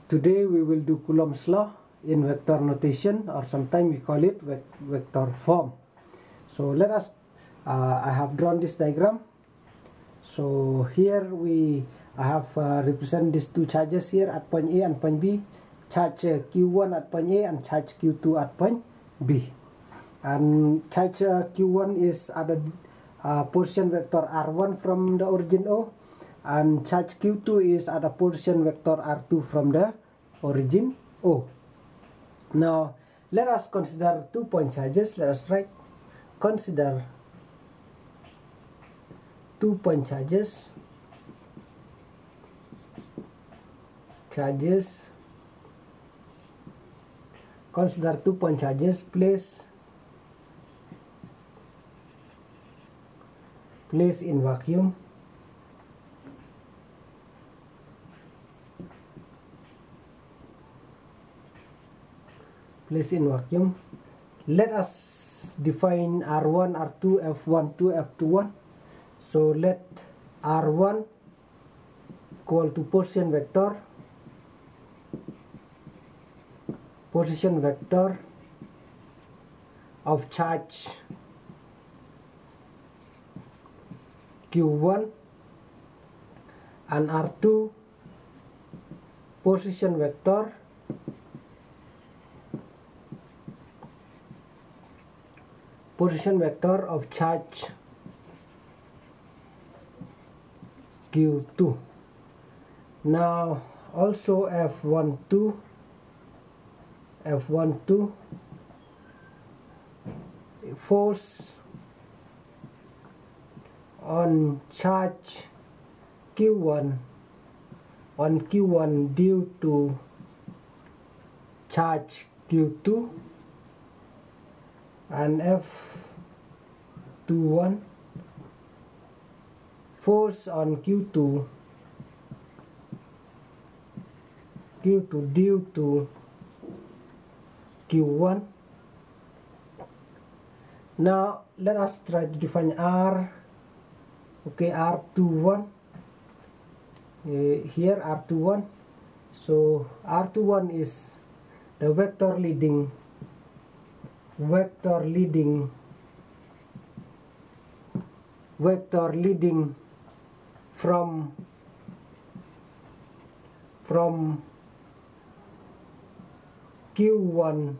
Today we will do Coulomb's law in vector notation, or sometimes we call it vector form. So let us, I have drawn this diagram. So here I have represent these two charges here at point A and point B, charge Q1 at point A and charge Q2 at point B. And charge Q1 is at the position vector R1 from the origin O, and charge Q2 is at a position vector R2 from the origin O. Now let us consider 2 point charges. Let us write, consider 2 point charges. Consider 2 point charges. Place in vacuum. Place in vacuum. Let us define R1, R2, F12, F21. So let R1 equal to position vector of charge Q1, and R2 position vector of charge Q2. Now also F12 force on charge Q1 due to charge Q2, and F21 force on Q2 due to Q1. Now let us try to define R. Okay, R21 here, R21. So R21 is the vector leading from Q1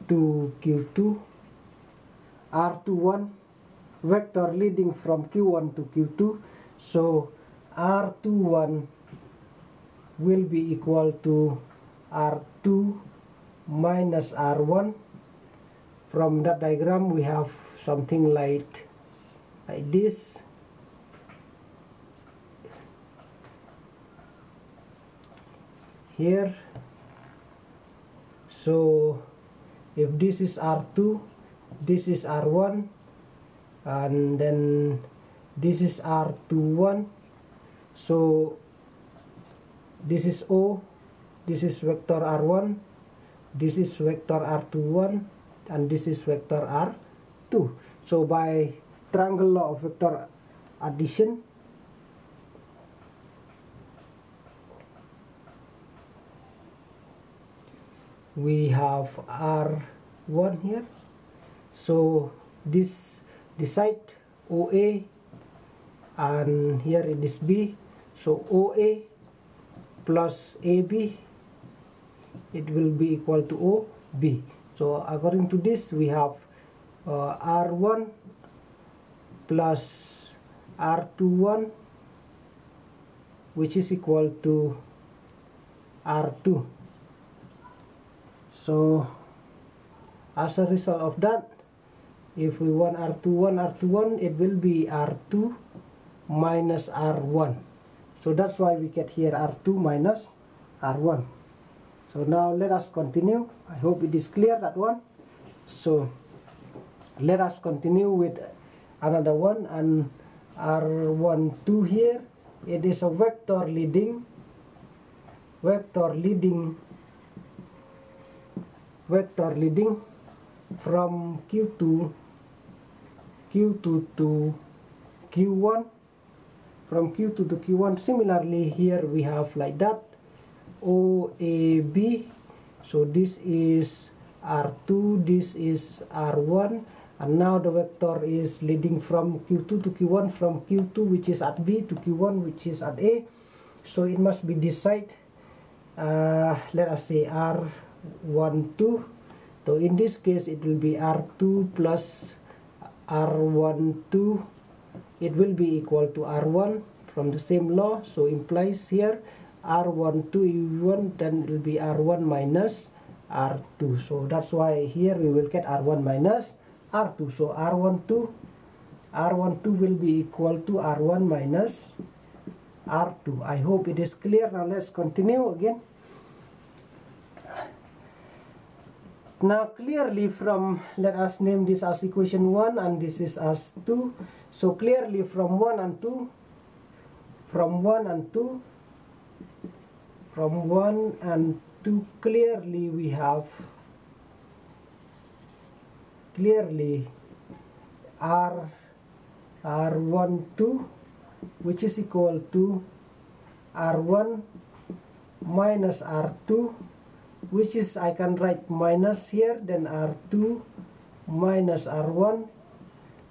to Q2. R21 vector leading from Q1 to Q2. So R21 will be equal to R2 minus R1. From that diagram we have something like this. Here, so if this is R2, this is R1, and then this is R21, so this is O, this is vector R1, this is vector R21, and this is vector R2. So by triangle law of vector addition, we have R1 here. So this side OA, and here it is B. So OA plus AB, it will be equal to OB. So according to this, we have R1 plus R21, which is equal to R2. So as a result of that, if we want R21, it will be R2 minus R1. So that's why we get here R2 minus R1. So now let us continue. I hope it is clear, that one. So let us continue with another one, and R12 here, it is a vector leading from Q2 to Q1, from Q2 to Q1. Similarly here we have like that, OAB. So this is R2, this is R1, and now the vector is leading from Q2 to Q1, from Q2 which is at B to Q1 which is at A. So it must be this side. Let us say R12. So in this case it will be R2 plus R12. It will be equal to R1 from the same law. So implies here R12 U1, then it will be R1 minus R2. So that's why here we will get R1 minus R2. So R12 will be equal to R1 minus R2. I hope it is clear. Now let's continue again. Now clearly from, let us name this as equation 1 and this is as 2. So clearly from 1 and 2, from 1 and 2, clearly we have R12 which is equal to R1 minus R2, which is, I can write minus here, then R2 minus R1,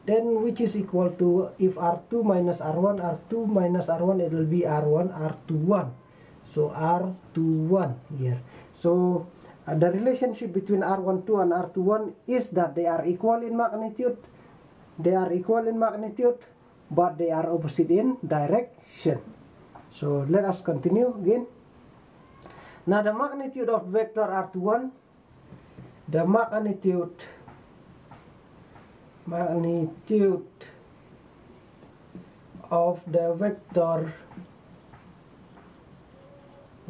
then which is equal to, if R2 minus R1, it will be R1, R21. So R21 here. So the relationship between R12 and R21 is that they are equal in magnitude. But they are opposite in direction. So let us continue again. Now the magnitude of vector R21, the magnitude of the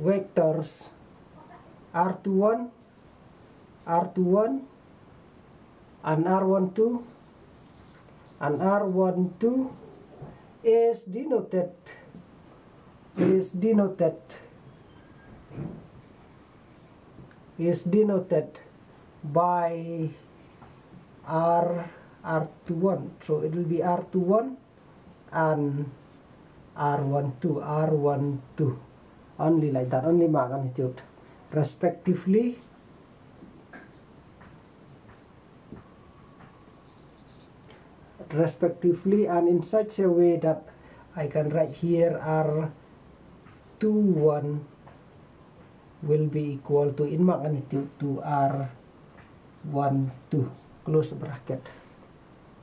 vectors R21 and R12 is denoted by R21. So it will be R21 and R12, only like that, only magnitude respectively. And in such a way that I can write here R21 will be equal to in magnitude to R12, close bracket.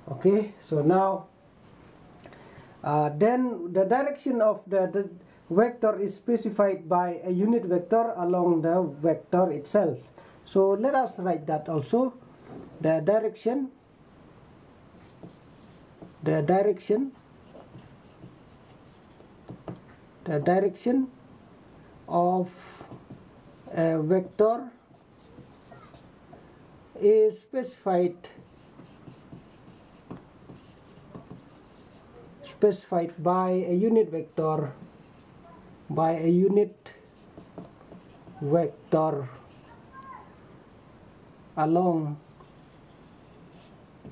Okay, so now then the direction of the vector is specified by a unit vector along the vector itself. So let us write that also. The direction of a vector is specified by a unit vector along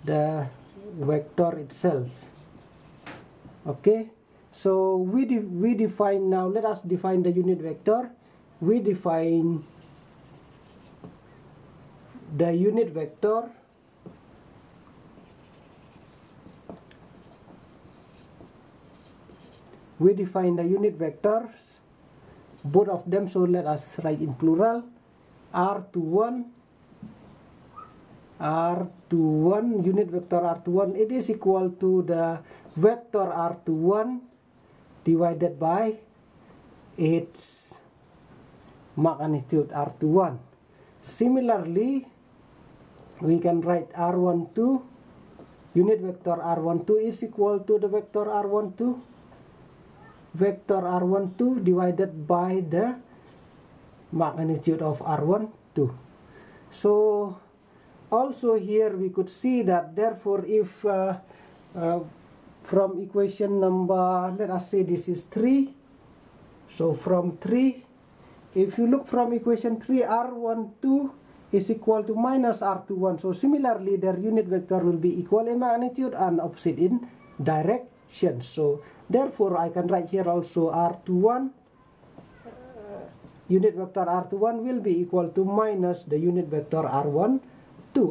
the vector itself. Okay, so we define now, let us define the unit vector. We define the unit vector vectors, both of them. So let us write in plural. R21, unit vector R21, it is equal to the vector R21 divided by its magnitude R21. Similarly, we can write R12, unit vector R12 is equal to the vector R12 divided by the magnitude of R12. So also here we could see that, therefore, if from equation number, let us say this is 3, so from 3, if you look from equation 3, R12 is equal to minus R21. So similarly, their unit vector will be equal in magnitude and opposite in direction. So therefore, I can write here also R21 unit vector r21 will be equal to minus the unit vector r12.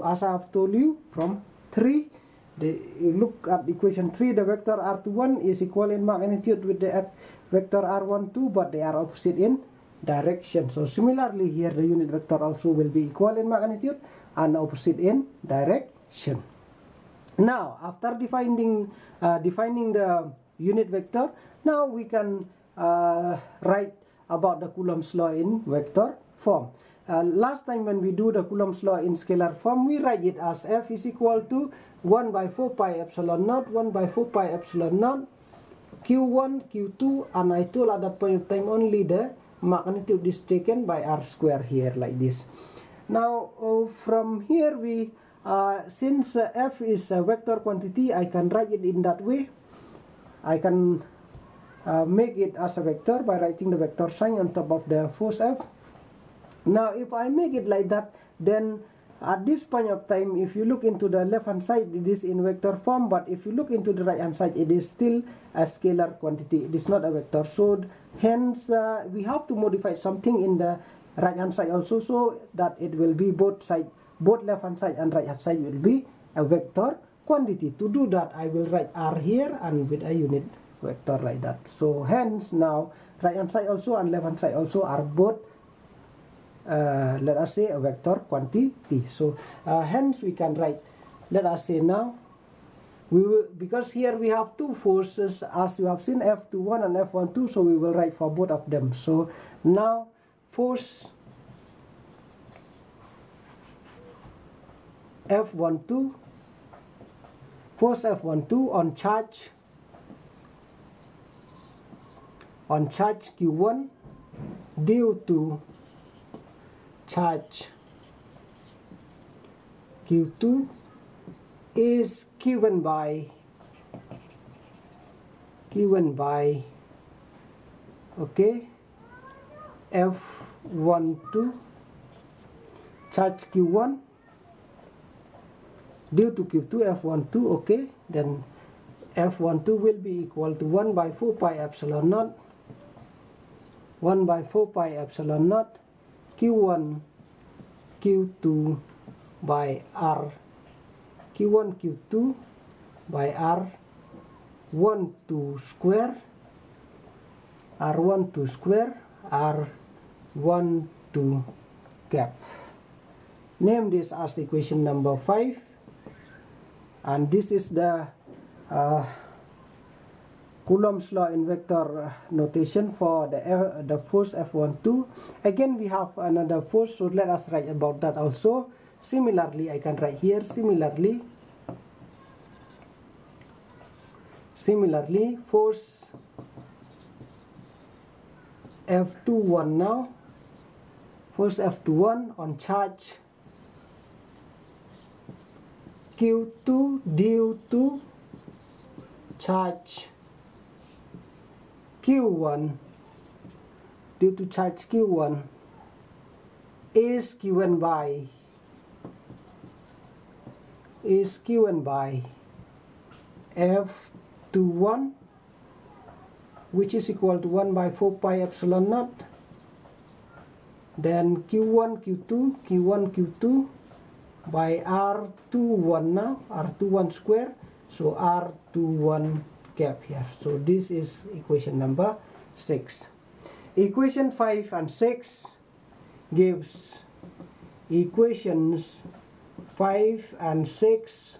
As I have told you from 3, you look at equation 3, the vector r21 is equal in magnitude with the vector r12, but they are opposite in direction. So similarly here the unit vector also will be equal in magnitude and opposite in direction. Now after defining the unit vector, now we can write about the Coulomb's law in vector form. Last time when we do the Coulomb's law in scalar form, we write it as F is equal to 1 by 4 pi epsilon naught, 1 by 4 pi epsilon naught, Q1, Q2, and I told at that point of time only the magnitude is taken by r square here like this. Now from here we, since F is a vector quantity, I can write it in that way. I can make it as a vector by writing the vector sign on top of the force F. Now if I make it like that, then at this point of time, if you look into the left hand side, it is in vector form, but if you look into the right hand side, it is still a scalar quantity. It is not a vector. So hence we have to modify something in the right hand side also, so that it will be both left hand side and right hand side will be a vector quantity. To do that, I will write r here and with a unit vector like that. So hence now right hand side also and left hand side also are both let us say a vector quantity. So hence we can write, let us say now we will, because here we have two forces as you have seen, F21 and F12, so we will write for both of them. So now force F12 on charge Q1 due to charge Q2 is given by okay, F12 charge Q1 due to Q2 F12, okay, then F12 will be equal to 1 by 4 pi epsilon naught, 1 by 4 pi epsilon naught Q1 Q2 by R, Q1 Q2 by R12 square, R12 square, R12 cap. Name this as equation number 5, and this is the Coulomb's law in vector notation for the force F12. Again we have another force, so let us write about that also. Similarly, I can write here similarly force F21 now, force F21 on charge Q2 due to charge Q1 is given by F21, which is equal to 1 by 4 pi epsilon naught, then Q1 Q2 by R21 now, R21 square, so R21 cap here. So this is equation number 6. Equation 5 and 6 gives equations 5 and 6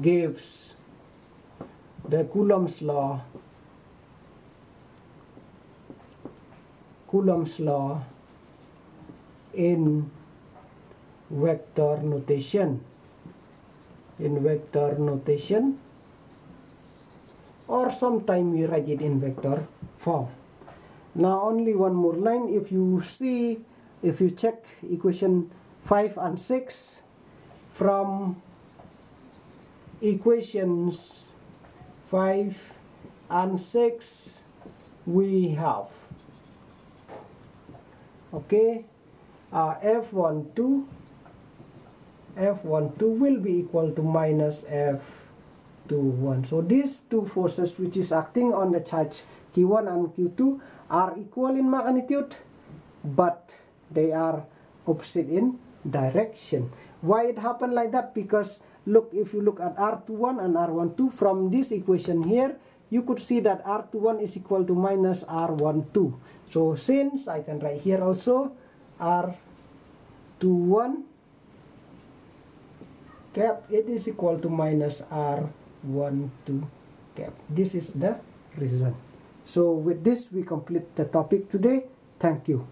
gives the Coulomb's law in vector notation, or sometime we write it in vector form. Now only one more line. If you check equation 5 and 6 from equations 5 and 6 we have, okay, F12 will be equal to minus F21. So these two forces which is acting on the charge Q1 and Q2 are equal in magnitude, but they are opposite in direction. Why it happened like that? Because look, if you look at R21 and R12 from this equation here, you could see that R21 is equal to minus R12. So since I can write here also R21 cap, it is equal to minus R12 cap. This is the reason. So with this we complete the topic today. Thank you.